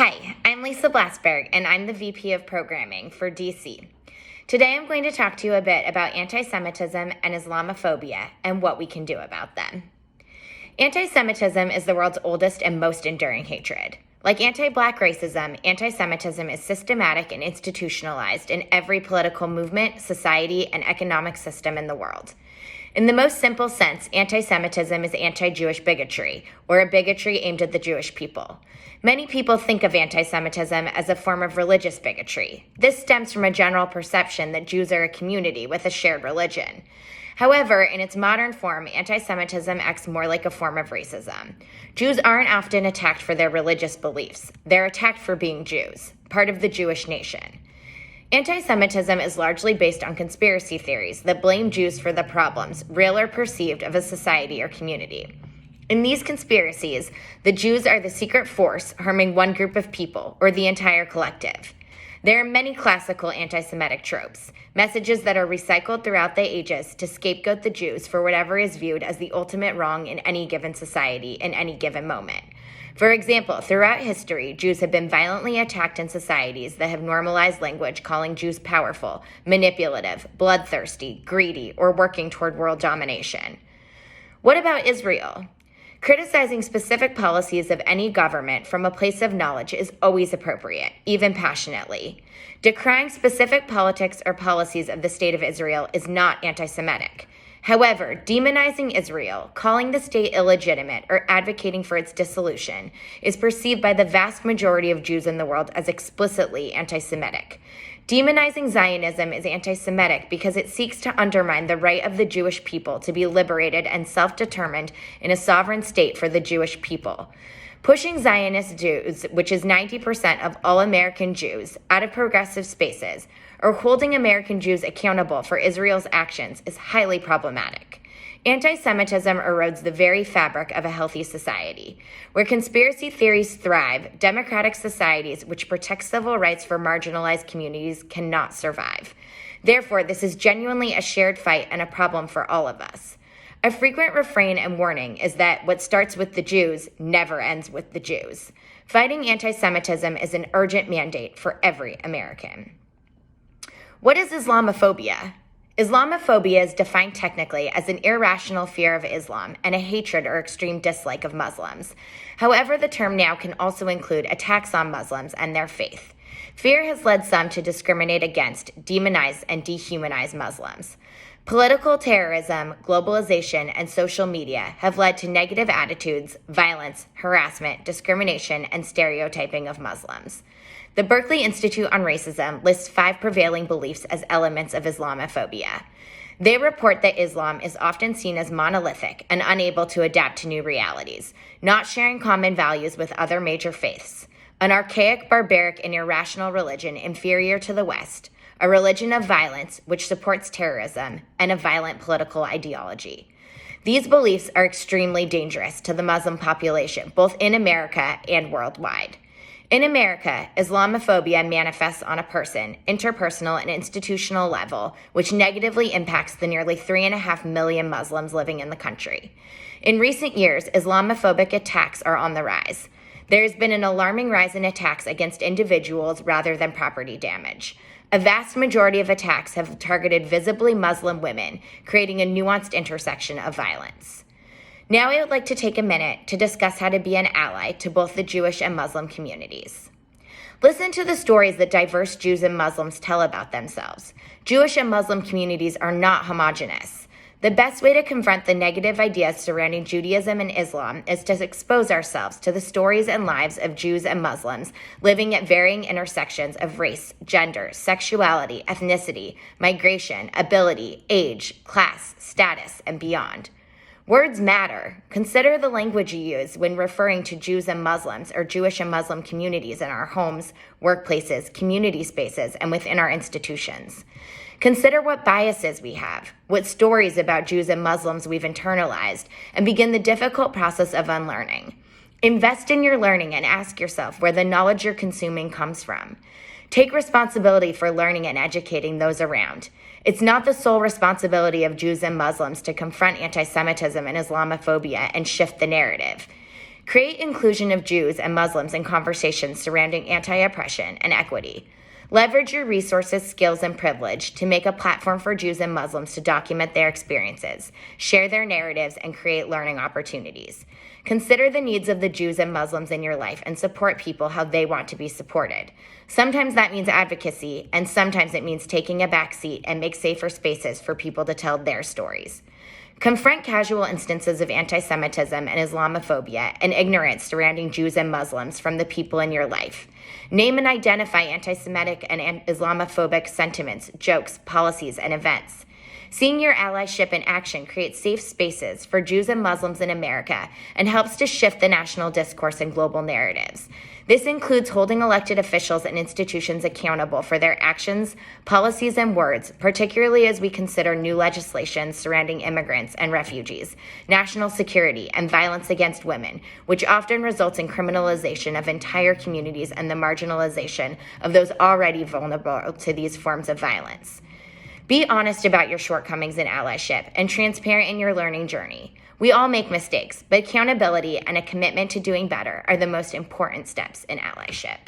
Hi, I'm Lisa Blasberg, and I'm the VP of Programming for DC. Today I'm going to talk to you a bit about anti-Semitism and Islamophobia and what we can do about them. Anti-Semitism is the world's oldest and most enduring hatred. Like anti-Black racism, anti-Semitism is systematic and institutionalized in every political movement, society, and economic system in the world. In the most simple sense, anti-Semitism is anti-Jewish bigotry, or a bigotry aimed at the Jewish people. Many people think of anti-Semitism as a form of religious bigotry. This stems from a general perception that Jews are a community with a shared religion. However, in its modern form, anti-Semitism acts more like a form of racism. Jews aren't often attacked for their religious beliefs. They're attacked for being Jews, part of the Jewish nation. Anti-Semitism is largely based on conspiracy theories that blame Jews for the problems, real or perceived, of a society or community. In these conspiracies, the Jews are the secret force harming one group of people or the entire collective. There are many classical anti-Semitic tropes, messages that are recycled throughout the ages to scapegoat the Jews for whatever is viewed as the ultimate wrong in any given society in any given moment. For example, throughout history, Jews have been violently attacked in societies that have normalized language calling Jews powerful, manipulative, bloodthirsty, greedy, or working toward world domination. What about Israel? Criticizing specific policies of any government from a place of knowledge is always appropriate, even passionately. Decrying specific politics or policies of the State of Israel is not anti-Semitic. However, demonizing Israel, calling the state illegitimate, or advocating for its dissolution is perceived by the vast majority of Jews in the world as explicitly anti-Semitic. Demonizing Zionism is anti-Semitic because it seeks to undermine the right of the Jewish people to be liberated and self-determined in a sovereign state for the Jewish people. Pushing Zionist Jews, which is 90% of all American Jews, out of progressive spaces, or holding American Jews accountable for Israel's actions is highly problematic. Anti-Semitism erodes the very fabric of a healthy society. Where conspiracy theories thrive, democratic societies which protect civil rights for marginalized communities cannot survive. Therefore, this is genuinely a shared fight and a problem for all of us. A frequent refrain and warning is that what starts with the Jews never ends with the Jews. Fighting anti-Semitism is an urgent mandate for every American. What is Islamophobia? Islamophobia is defined technically as an irrational fear of Islam and a hatred or extreme dislike of Muslims. However, the term now can also include attacks on Muslims and their faith. Fear has led some to discriminate against, demonize, and dehumanize Muslims. Political terrorism, globalization, and social media have led to negative attitudes, violence, harassment, discrimination, and stereotyping of Muslims. The Berkeley Institute on Racism lists 5 prevailing beliefs as elements of Islamophobia. They report that Islam is often seen as monolithic and unable to adapt to new realities, not sharing common values with other major faiths, an archaic, barbaric, and irrational religion inferior to the West, a religion of violence which supports terrorism, and a violent political ideology. These beliefs are extremely dangerous to the Muslim population, both in America and worldwide. In America, Islamophobia manifests on a person, interpersonal, and institutional level, which negatively impacts the nearly 3.5 million Muslims living in the country. In recent years, Islamophobic attacks are on the rise. There has been an alarming rise in attacks against individuals rather than property damage. A vast majority of attacks have targeted visibly Muslim women, creating a nuanced intersection of violence. Now I would like to take a minute to discuss how to be an ally to both the Jewish and Muslim communities. Listen to the stories that diverse Jews and Muslims tell about themselves. Jewish and Muslim communities are not homogenous. The best way to confront the negative ideas surrounding Judaism and Islam is to expose ourselves to the stories and lives of Jews and Muslims living at varying intersections of race, gender, sexuality, ethnicity, migration, ability, age, class, status, and beyond. Words matter. Consider the language you use when referring to Jews and Muslims or Jewish and Muslim communities in our homes, workplaces, community spaces, and within our institutions. Consider what biases we have, what stories about Jews and Muslims we've internalized, and begin the difficult process of unlearning. Invest in your learning and ask yourself where the knowledge you're consuming comes from. Take responsibility for learning and educating those around. It's not the sole responsibility of Jews and Muslims to confront anti-Semitism and Islamophobia and shift the narrative. Create inclusion of Jews and Muslims in conversations surrounding anti-oppression and equity. Leverage your resources, skills, and privilege to make a platform for Jews and Muslims to document their experiences, share their narratives, and create learning opportunities. Consider the needs of the Jews and Muslims in your life and support people how they want to be supported. Sometimes that means advocacy, and sometimes it means taking a back seat and make safer spaces for people to tell their stories. Confront casual instances of anti-Semitism and Islamophobia and ignorance surrounding Jews and Muslims from the people in your life. Name and identify anti-Semitic and Islamophobic sentiments, jokes, policies, and events. Seeing your allyship in action creates safe spaces for Jews and Muslims in America and helps to shift the national discourse and global narratives. This includes holding elected officials and institutions accountable for their actions, policies, and words, particularly as we consider new legislation surrounding immigrants and refugees, national security, and violence against women, which often results in criminalization of entire communities and the marginalization of those already vulnerable to these forms of violence. Be honest about your shortcomings in allyship and transparent in your learning journey. We all make mistakes, but accountability and a commitment to doing better are the most important steps in allyship.